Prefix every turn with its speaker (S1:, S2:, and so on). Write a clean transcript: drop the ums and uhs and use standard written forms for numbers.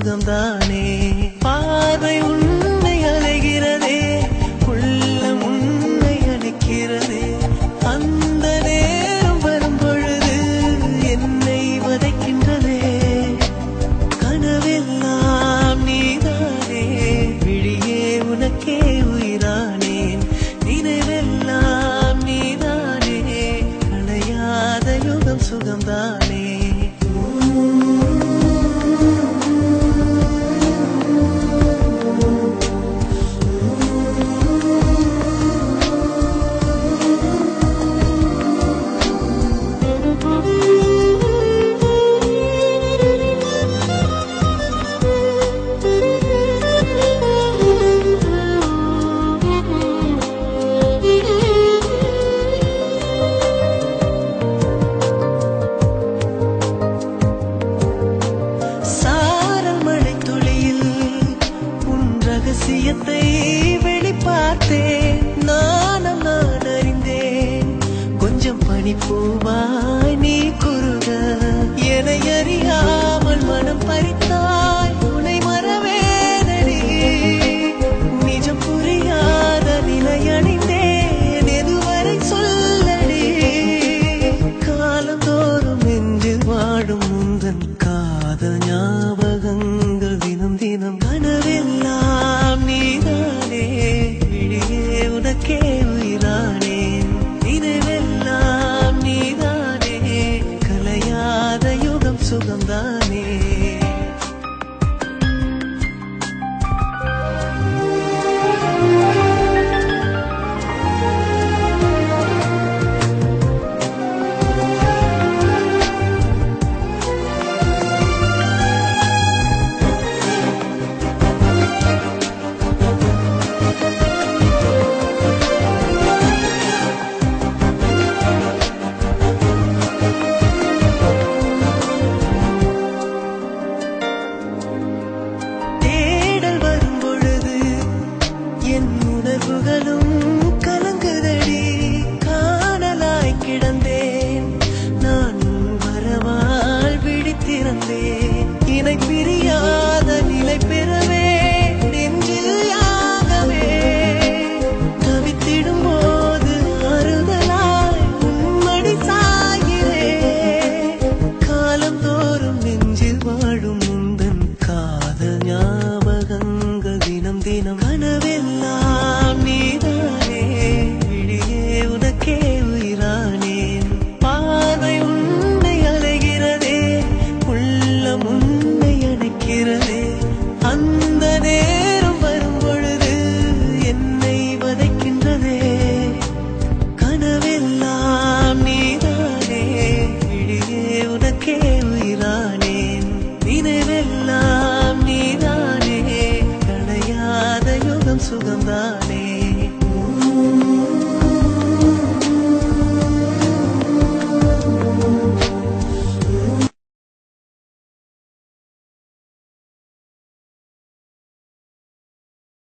S1: சுகம்தானே. பார்வை உன்னை அலைகிறதே, உள்ளம் உன்னை அணைக்கிறதே. அந்த நேரம் வரும் பொழுது என்னை வதைக்கின்றதே. கனவெல்லாம் நீதானே, விழியே உனக்கே உயிரானேன். நினைவெல்லாம் நீதானே, களையாத யுகம் சுகம்தானே. ரகசியத்தை வெளிப்பார்த்தேன், நானும் நான் அறிந்தேன். கொஞ்சம் பனிப்பூவாய் நீ குறுக, என்னை அறியாமல் மனம் பறித்தாய். உன்னை மறவேனடி, நிஜம் புரியாத நிலை அணிந்தேன். எதுவரை சொல்லடி, காலந்தோறும் நெஞ்சில் வாடும் முந்தன் காதல் ஞாபகங்கள் தினம் தினம். கனவெல்லாம் நீதானே, விழியே உனக்கே உயிரானேன். நினைவெல்லாம் நீதானே, கலையாத யுகம் சுகம்தான்.